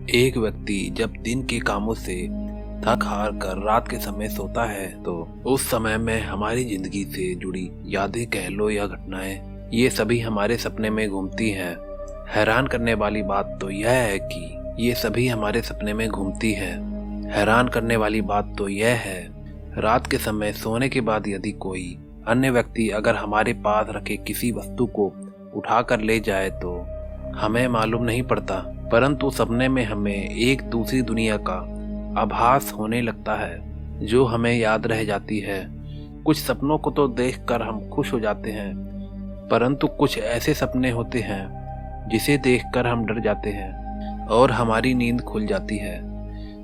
एक व्यक्ति जब दिन के कामों से थक हार कर रात के समय सोता है तो उस समय में हमारी जिंदगी से जुड़ी यादें कह लो या घटनाएं, ये सभी हमारे सपने में घूमती हैं। हैरान करने वाली बात तो यह है कि ये सभी हमारे सपने में घूमती है। हैरान करने वाली बात तो यह है, रात के समय सोने के बाद यदि कोई अन्य व्यक्ति अगर हमारे पास रखे किसी वस्तु को उठा कर ले जाए तो हमें मालूम नहीं पड़ता, परंतु सपने में हमें एक दूसरी दुनिया का आभास होने लगता है जो हमें याद रह जाती है। कुछ सपनों को तो देखकर हम खुश हो जाते हैं, परंतु कुछ ऐसे सपने होते हैं जिसे देखकर हम डर जाते हैं और हमारी नींद खुल जाती है।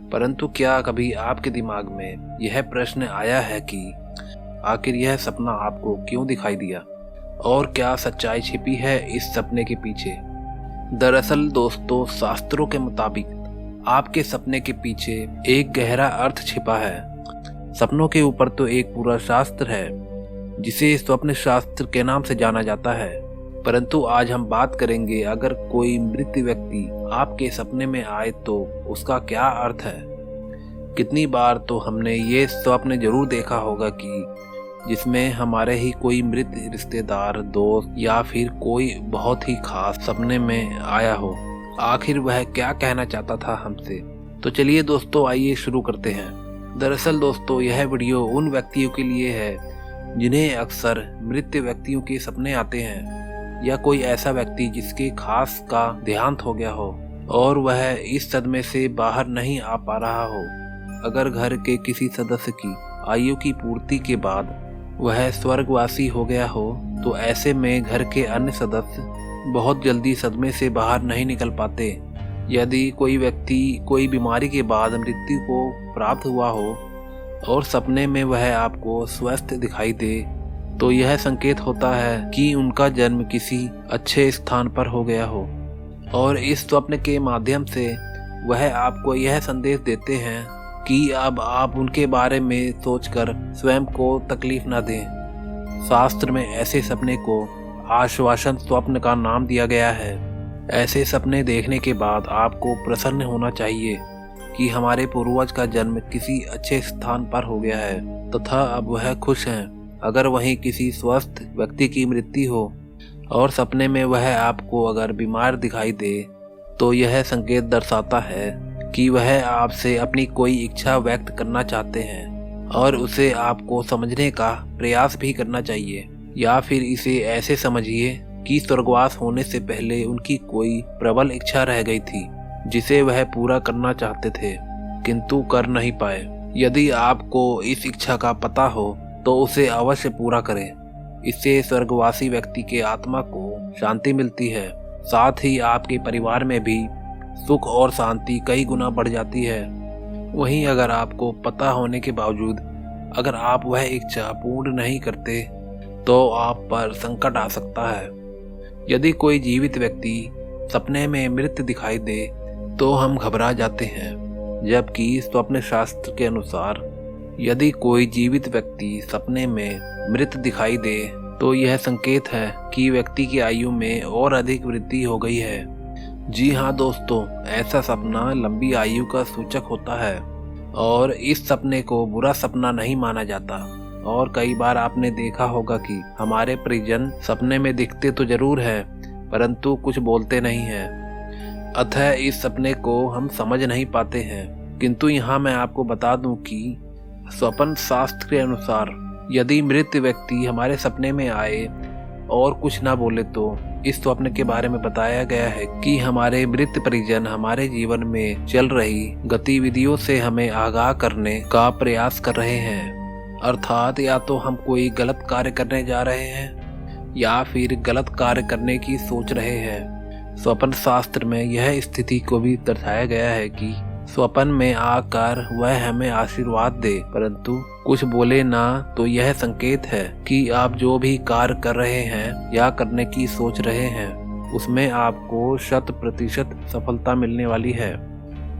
परंतु क्या कभी आपके दिमाग में यह प्रश्न आया है कि आखिर यह सपना आपको क्यों दिखाई दिया और क्या सच्चाई छिपी है इस सपने के पीछे? दरअसल दोस्तों, शास्त्रों के मुताबिक आपके सपने के पीछे एक गहरा अर्थ छिपा है। सपनों के ऊपर तो एक पूरा शास्त्र है जिसे स्वप्न शास्त्र के नाम से जाना जाता है। परंतु आज हम बात करेंगे, अगर कोई मृत व्यक्ति आपके सपने में आए तो उसका क्या अर्थ है। कितनी बार तो हमने ये स्वप्न जरूर देखा होगा कि जिसमें हमारे ही कोई मृत रिश्तेदार, दोस्त या फिर कोई बहुत ही खास सपने में आया हो। आखिर वह क्या कहना चाहता था हमसे? तो चलिए दोस्तों, आइए शुरू करते हैं। दरअसल दोस्तों, यह वीडियो उन व्यक्तियों के लिए है जिन्हें अक्सर मृत व्यक्तियों के सपने आते हैं, या कोई ऐसा व्यक्ति जिसके खास का देहांत हो गया हो और वह इस सदमे से बाहर नहीं आ पा रहा हो। अगर घर के किसी सदस्य की आयु की पूर्ति के बाद वह स्वर्गवासी हो गया हो तो ऐसे में घर के अन्य सदस्य बहुत जल्दी सदमे से बाहर नहीं निकल पाते। यदि कोई व्यक्ति कोई बीमारी के बाद मृत्यु को प्राप्त हुआ हो और सपने में वह आपको स्वस्थ दिखाई दे तो यह संकेत होता है कि उनका जन्म किसी अच्छे स्थान पर हो गया हो, और इस स्वप्न के माध्यम से वह आपको यह संदेश देते हैं कि अब आप उनके बारे में सोचकर स्वयं को तकलीफ न दें। शास्त्र में ऐसे सपने को आश्वासन स्वप्न का नाम दिया गया है। ऐसे सपने देखने के बाद आपको प्रसन्न होना चाहिए कि हमारे पूर्वज का जन्म किसी अच्छे स्थान पर हो गया है तथा अब वह खुश हैं। अगर वहीं किसी स्वस्थ व्यक्ति की मृत्यु हो और सपने में वह आपको अगर बीमार दिखाई दे तो यह संकेत दर्शाता है कि वह आपसे अपनी कोई इच्छा व्यक्त करना चाहते हैं और उसे आपको समझने का प्रयास भी करना चाहिए। या फिर इसे ऐसे समझिए कि स्वर्गवास होने से पहले उनकी कोई प्रबल इच्छा रह गई थी जिसे वह पूरा करना चाहते थे किंतु कर नहीं पाए। यदि आपको इस इच्छा का पता हो तो उसे अवश्य पूरा करें। इससे स्वर्गवासी व्यक्ति के आत्मा को शांति मिलती है, साथ ही आपके परिवार में भी सुख और शांति कई गुना बढ़ जाती है। वहीं अगर आपको पता होने के बावजूद अगर आप वह इच्छा पूर्ण नहीं करते तो आप पर संकट आ सकता है। यदि कोई जीवित व्यक्ति सपने में मृत दिखाई दे तो हम घबरा जाते हैं, जबकि स्वप्न शास्त्र के अनुसार यदि कोई जीवित व्यक्ति सपने में मृत दिखाई दे तो यह संकेत है कि व्यक्ति की आयु में और अधिक वृद्धि हो गई है। जी हाँ दोस्तों, ऐसा सपना लंबी आयु का सूचक होता है और इस सपने को बुरा सपना नहीं माना जाता। और कई बार आपने देखा होगा कि हमारे परिजन सपने में दिखते तो जरूर है परंतु कुछ बोलते नहीं हैं, अतः इस सपने को हम समझ नहीं पाते हैं। किंतु यहाँ मैं आपको बता दूं कि स्वप्न शास्त्र के अनुसार यदि मृत व्यक्ति हमारे सपने में आए और कुछ ना बोले तो इस स्वप्न के बारे में बताया गया है कि हमारे मृत परिजन हमारे जीवन में चल रही गतिविधियों से हमें आगाह करने का प्रयास कर रहे हैं। अर्थात या तो हम कोई गलत कार्य करने जा रहे हैं या फिर गलत कार्य करने की सोच रहे हैं। स्वप्न शास्त्र में यह स्थिति को भी दर्शाया गया है कि स्वप्न में आकर वह हमें आशीर्वाद दे परंतु कुछ बोले ना, तो यह संकेत है कि आप जो भी कार्य कर रहे हैं या करने की सोच रहे हैं उसमें आपको 100% सफलता मिलने वाली है।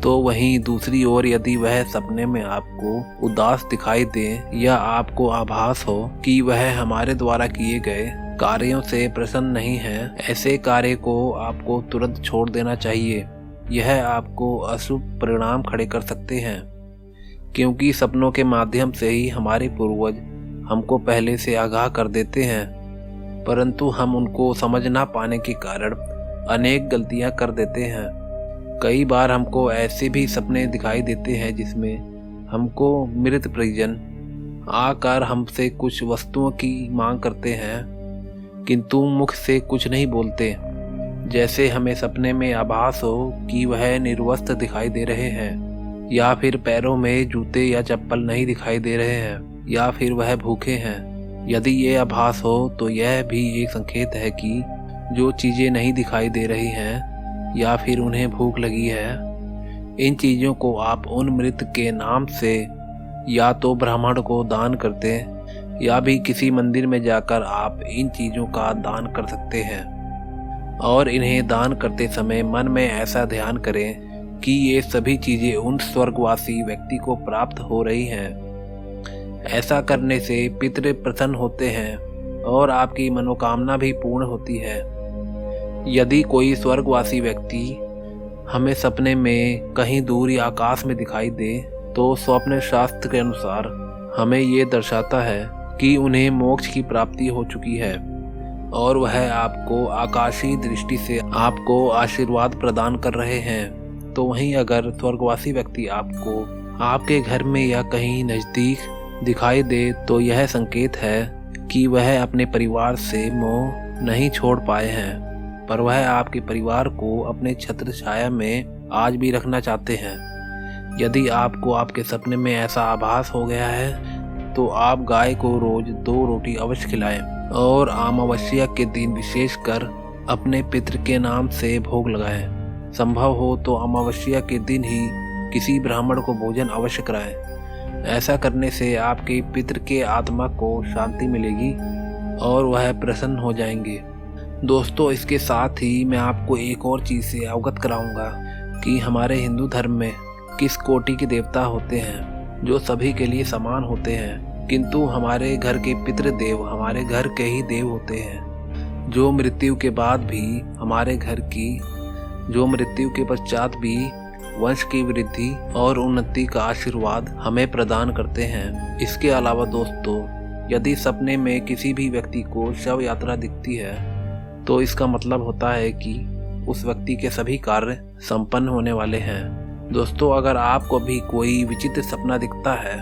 तो वहीं दूसरी ओर यदि वह सपने में आपको उदास दिखाई दे या आपको आभास हो कि वह हमारे द्वारा किए गए कार्यों से प्रसन्न नहीं है, ऐसे कार्य को आपको तुरंत छोड़ देना चाहिए। यह आपको अशुभ परिणाम खड़े कर सकते हैं, क्योंकि सपनों के माध्यम से ही हमारे पूर्वज हमको पहले से आगाह कर देते हैं, परंतु हम उनको समझ ना पाने के कारण अनेक गलतियां कर देते हैं। कई बार हमको ऐसे भी सपने दिखाई देते हैं जिसमें हमको मृत परिजन आकर हमसे कुछ वस्तुओं की मांग करते हैं, किंतु मुख से कुछ नहीं बोलते। जैसे हमें सपने में आभास हो कि वह निर्वस्त्र दिखाई दे रहे हैं, या फिर पैरों में जूते या चप्पल नहीं दिखाई दे रहे हैं, या फिर वह भूखे हैं। यदि ये आभास हो तो यह भी एक संकेत है कि जो चीज़ें नहीं दिखाई दे रही हैं या फिर उन्हें भूख लगी है, इन चीज़ों को आप उन मृत के नाम से या तो ब्राह्मण को दान करते या भी किसी मंदिर में जाकर आप इन चीज़ों का दान कर सकते हैं। और इन्हें दान करते समय मन में ऐसा ध्यान करें कि ये सभी चीज़ें उन स्वर्गवासी व्यक्ति को प्राप्त हो रही हैं। ऐसा करने से पितृ प्रसन्न होते हैं और आपकी मनोकामना भी पूर्ण होती है। यदि कोई स्वर्गवासी व्यक्ति हमें सपने में कहीं दूर या आकाश में दिखाई दे तो स्वप्न शास्त्र के अनुसार हमें ये दर्शाता है कि उन्हें मोक्ष की प्राप्ति हो चुकी है और वह आपको आकाशीय दृष्टि से आपको आशीर्वाद प्रदान कर रहे हैं। तो वहीं अगर स्वर्गवासी व्यक्ति आपको आपके घर में या कहीं नज़दीक दिखाई दे तो यह संकेत है कि वह अपने परिवार से मोह नहीं छोड़ पाए हैं, पर वह आपके परिवार को अपने छत्र छाया में आज भी रखना चाहते हैं। यदि आपको आपके सपने में ऐसा आभास हो गया है तो आप गाय को रोज 2 रोटी अवश्य खिलाएं और अमावस्या के दिन विशेषकर अपने पितृ के नाम से भोग लगाएं। संभव हो तो अमावस्या के दिन ही किसी ब्राह्मण को भोजन अवश्य कराएं। ऐसा करने से आपके पितृ के आत्मा को शांति मिलेगी और वह प्रसन्न हो जाएंगे। दोस्तों, इसके साथ ही मैं आपको एक और चीज़ से अवगत कराऊंगा कि हमारे हिंदू धर्म में किस कोटि के देवता होते हैं जो सभी के लिए समान होते हैं, किंतु हमारे घर के पितृदेव हमारे घर के ही देव होते हैं, जो मृत्यु के बाद भी हमारे घर की, जो मृत्यु के पश्चात भी वंश की वृद्धि और उन्नति का आशीर्वाद हमें प्रदान करते हैं। इसके अलावा दोस्तों, यदि सपने में किसी भी व्यक्ति को शव यात्रा दिखती है तो इसका मतलब होता है कि उस व्यक्ति के सभी कार्य संपन्न होने वाले हैं। दोस्तों, अगर आपको भी कोई विचित्र सपना दिखता है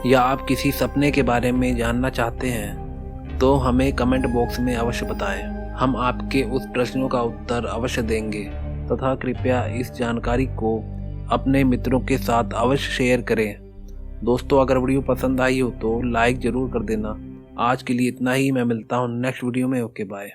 या आप किसी सपने के बारे में जानना चाहते हैं तो हमें कमेंट बॉक्स में अवश्य बताएं। हम आपके उस प्रश्नों का उत्तर अवश्य देंगे तथा कृपया इस जानकारी को अपने मित्रों के साथ अवश्य शेयर करें। दोस्तों, अगर वीडियो पसंद आई हो तो लाइक ज़रूर कर देना। आज के लिए इतना ही। मैं मिलता हूँ नेक्स्ट वीडियो में। Okay, bye.